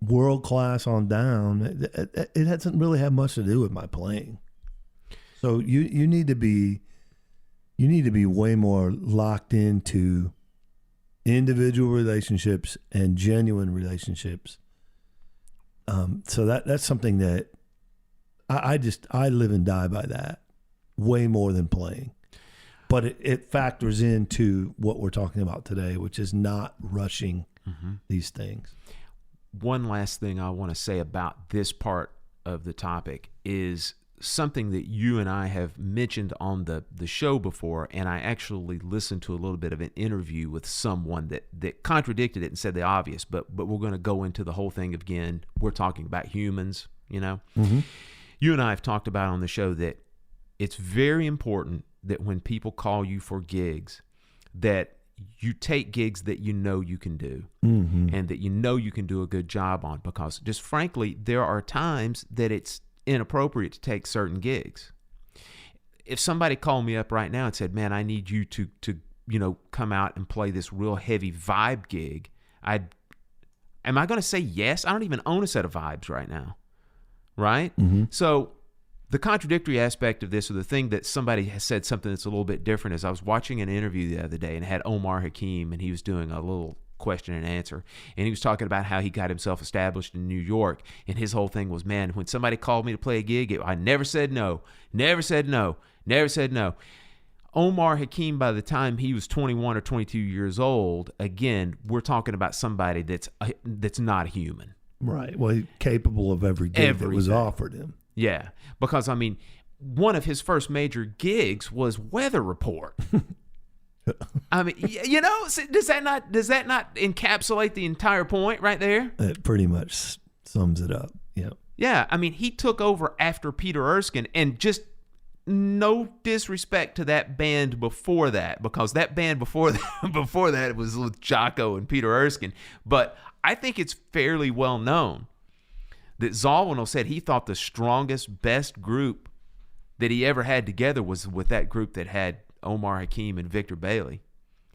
world class on down, it doesn't really have much to do with my playing. So you need to be way more locked into individual relationships and genuine relationships. So that's something that I live and die by that way more than playing. But it factors into what we're talking about today, which is not rushing these things. One last thing I want to say about this part of the topic is something that you and I have mentioned on the show before, and I actually listened to a little bit of an interview with someone that contradicted it and said the obvious, but we're going to go into the whole thing again. We're talking about humans, Mm-hmm. You and I have talked about on the show that it's very important that when people call you for gigs, that you take gigs that you know you can do, mm-hmm. and that you can do a good job on, because just frankly, there are times that it's inappropriate to take certain gigs. If somebody called me up right now and said, man, I need you to come out and play this real heavy vibe gig, am I going to say yes? I don't even own a set of vibes right now, right? Mm-hmm. So the contradictory aspect of this, or the thing that somebody has said something that's a little bit different, is I was watching an interview the other day and it had Omar Hakim, and he was doing a little question and answer, and he was talking about how he got himself established in New York, and his whole thing was, man, when somebody called me to play a gig, I never said no, Never said no. Omar Hakim, by the time he was 21 or 22 years old, again, we're talking about somebody that's not human. Right. Well, capable of every gig that was offered him. Yeah. Because, I mean, one of his first major gigs was Weather Report. I mean, you know, does that not encapsulate the entire point right there? It pretty much sums it up. Yeah. Yeah. I mean, he took over after Peter Erskine, and just no disrespect to that band before that, because that band before that was with Jocko and Peter Erskine. But I think it's fairly well known that Zawinul said he thought the strongest, best group that he ever had together was with that group that had Omar Hakim and Victor Bailey.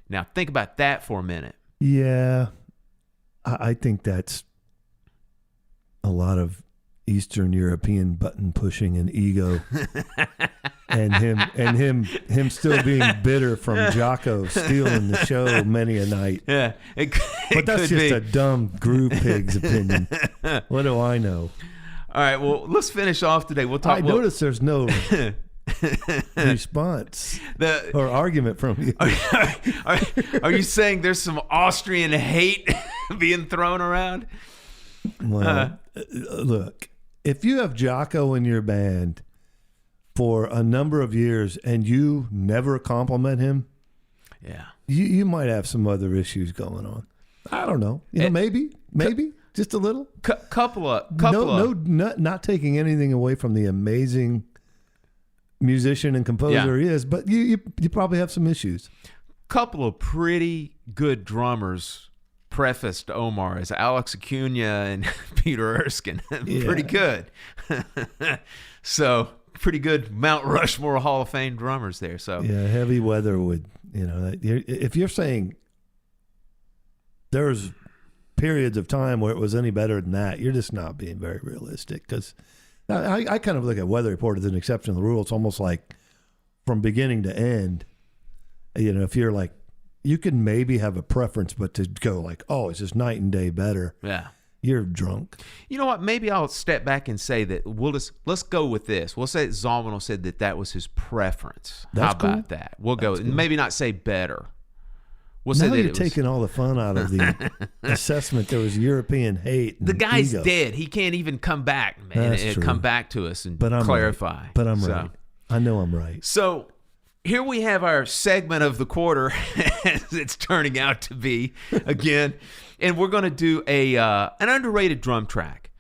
Now think about that for a minute. Yeah, I think that's a lot of Eastern European button pushing and ego, and him still being bitter from Jocko stealing the show many a night. Yeah, but that's just a dumb groove pig's opinion. What do I know? All right, well, let's finish off today. We'll talk. I notice there's no response or argument from you. Are you saying there's some Austrian hate being thrown around? Well, look, if you have Jocko in your band for a number of years and you never compliment him, yeah, you might have some other issues going on. I don't know. Maybe just a little. Couple of not taking anything away from the amazing musician and composer he is, but you probably have some issues. Couple of pretty good drummers prefaced Omar as Alex Acuna and Peter Erskine. Pretty good. So pretty good Mount Rushmore Hall of Fame drummers there. So yeah, Heavy Weather would, if you're saying there's periods of time where it was any better than that, you're just not being very realistic. Because I kind of look at Weather Report as an exception to the rule. It's almost like from beginning to end, if you're like, you can maybe have a preference, but to go like, oh, it's just night and day better. Yeah. You're drunk. You know what? Maybe I'll step back and say that let's go with this. We'll say Zawinul said that was his preference. That's How about cool. that? We'll That's go. cool. Maybe not say better. We'll Now say that you're taking all the fun out of the assessment. There was European hate. And the guy's ego. dead. He can't even come back, man, That's and true. come back to us and I'm clarify. Right. But I'm right. I know I'm right. So here we have our segment of the quarter, as it's turning out to be again, and we're going to do an underrated drum track,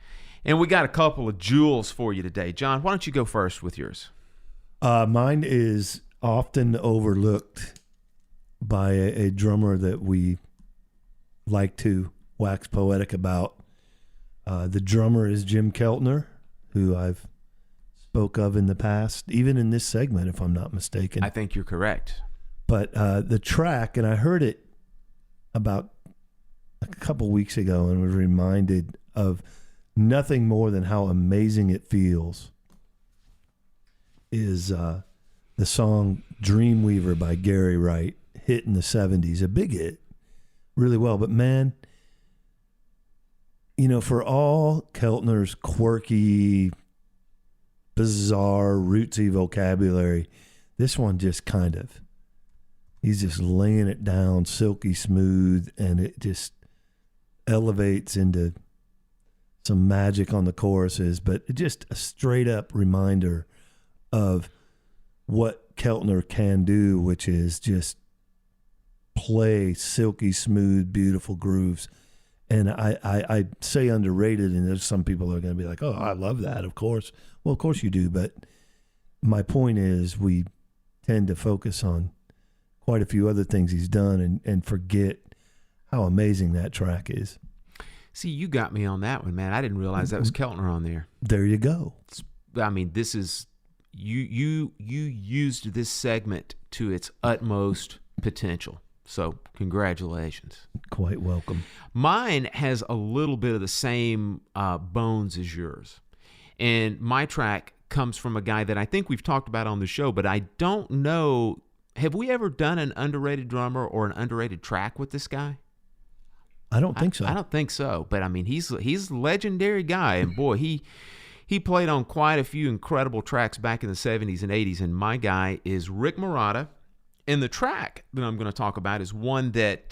and we got a couple of jewels for you today. John, why don't you go first with yours? Mine is often overlooked by a drummer that we like to wax poetic about. The drummer is Jim Keltner, who I've spoke of in the past, even in this segment, if I'm not mistaken. I think you're correct. But the track, and I heard it about a couple weeks ago and was reminded of nothing more than how amazing it feels, is the song Dreamweaver by Gary Wright, hit in the 70s, a big hit, really well. But man, for all Keltner's quirky, bizarre, rootsy vocabulary, this one just he's just laying it down silky smooth, and it just elevates into some magic on the choruses, but it's just a straight up reminder of what Keltner can do, which is just play silky smooth, beautiful grooves. And I say underrated, and there's some people are going to be like, oh, I love that, of course. Well, of course you do, but my point is we tend to focus on quite a few other things he's done and forget how amazing that track is. See, you got me on that one, man. I didn't realize that was Keltner on there. There you go. I mean, this is you used this segment to its utmost potential. So congratulations. Quite welcome. Mine has a little bit of the same bones as yours. And my track comes from a guy that I think we've talked about on the show, but I don't know. Have we ever done an underrated drummer or an underrated track with this guy? I don't think so. I don't think so. But I mean, he's a legendary guy, and boy, He played on quite a few incredible tracks back in the 70s and 80s, and my guy is Rick Marotta. And the track that I'm going to talk about is one that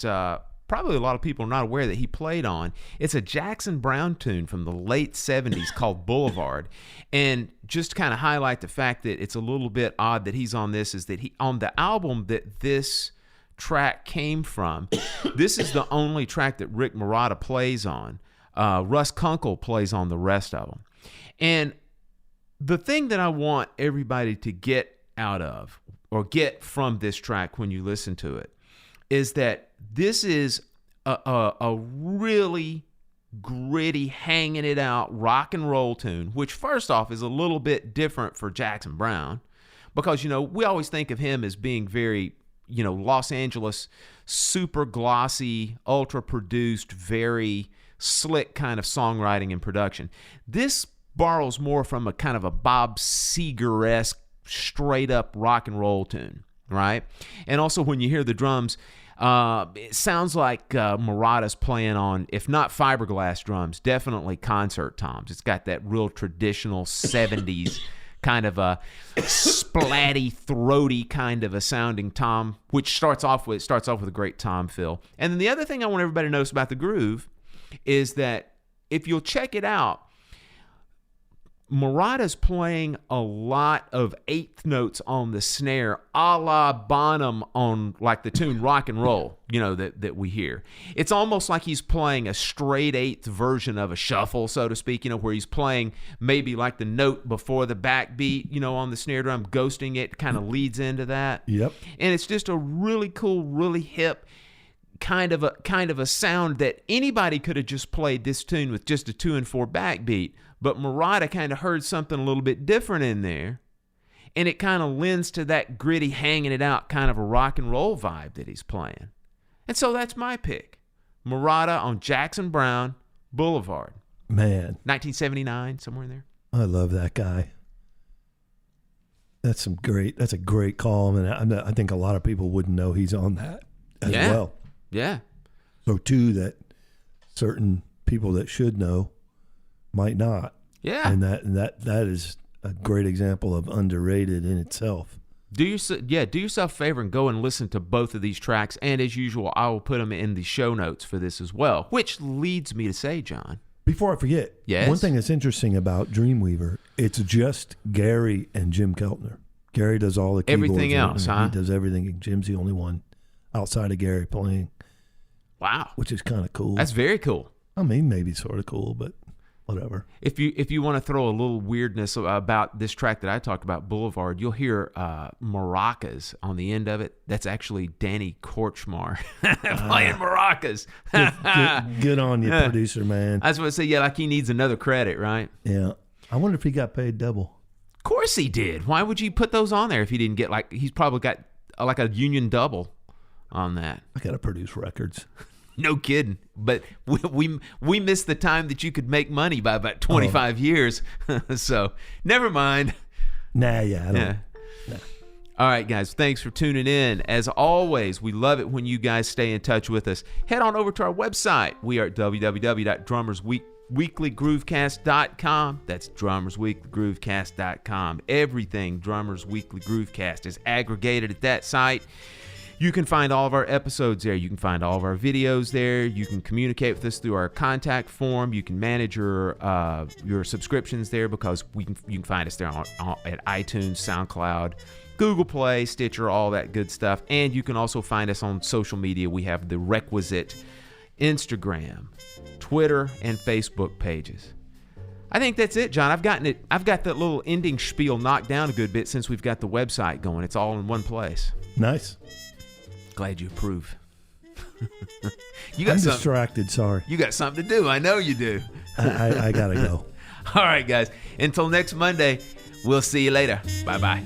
probably a lot of people are not aware that he played on. It's a Jackson Browne tune from the late 70s called Boulevard. And just to kind of highlight the fact that it's a little bit odd that he's on this, is that he on the album that this track came from, this is the only track that Rick Marotta plays on. Russ Kunkel plays on the rest of them. And the thing that I want everybody to get out of or get from this track when you listen to it is that this is a really gritty, hanging it out rock and roll tune, which first off is a little bit different for Jackson Browne because, we always think of him as being very, Los Angeles, super glossy, ultra produced, very slick kind of songwriting and production. This borrows more from a kind of a Bob Seger-esque straight up rock and roll tune, right? And also when you hear the drums, it sounds like Marotta's playing on, if not fiberglass drums, definitely concert toms. It's got that real traditional 70s kind of a splatty, throaty kind of a sounding tom, which starts off with a great tom fill. And then the other thing I want everybody to notice about the groove is that if you'll check it out, Marotta's playing a lot of eighth notes on the snare, a la Bonham on like the tune Rock and Roll, that we hear. It's almost like he's playing a straight eighth version of a shuffle, so to speak, where he's playing maybe like the note before the backbeat, on the snare drum, ghosting it, kind of leads into that. Yep. And it's just a really cool, really hip kind of a sound that anybody could have just played this tune with just a 2/4 backbeat. But Marotta kind of heard something a little bit different in there, and it kind of lends to that gritty, hanging it out kind of a rock and roll vibe that he's playing. And so that's my pick. Marotta on Jackson Browne, Boulevard. Man. 1979, somewhere in there. I love that guy. That's a great call, and I think a lot of people wouldn't know he's on that as well. Yeah. So too, that certain people that should know might not. Yeah. And that is a great example of underrated in itself. Do yourself a favor and go and listen to both of these tracks. And as usual, I will put them in the show notes for this as well, which leads me to say, John. Before I forget, yes? One thing that's interesting about Dreamweaver, it's just Gary and Jim Keltner. Gary does all the keyboards. Everything else, huh? He does everything. Jim's the only one outside of Gary playing. Wow. Which is kind of cool. That's very cool. I mean, maybe sort of cool, but whatever. If you want to throw a little weirdness about this track that I talked about, Boulevard, you'll hear maracas on the end of it. That's actually Danny Korchmar playing maracas. Good on you, producer, man. I was going to say, like he needs another credit, right? Yeah. I wonder if he got paid double. Of course he did. Why would you put those on there if he didn't get, he's probably got like a union double on that. I got to produce records. No kidding. But we missed the time that you could make money by about 25 years. So never mind. Nah, yeah. I don't. Nah. All right, guys. Thanks for tuning in. As always, we love it when you guys stay in touch with us. Head on over to our website. We are at www.drummersweeklygroovecast.com. That's drummersweeklygroovecast.com. Everything Drummers Weekly Groovecast is aggregated at that site. You can find all of our episodes there. You can find all of our videos there. You can communicate with us through our contact form. You can manage your subscriptions there because you can find us there at iTunes, SoundCloud, Google Play, Stitcher, all that good stuff. And you can also find us on social media. We have the requisite Instagram, Twitter, and Facebook pages. I think that's it, John. I've got that little ending spiel knocked down a good bit since we've got the website going. It's all in one place. Nice. Glad you approve. I'm distracted, sorry. You got something to do. I know you do. I got to go. All right, guys. Until next Monday, we'll see you later. Bye-bye.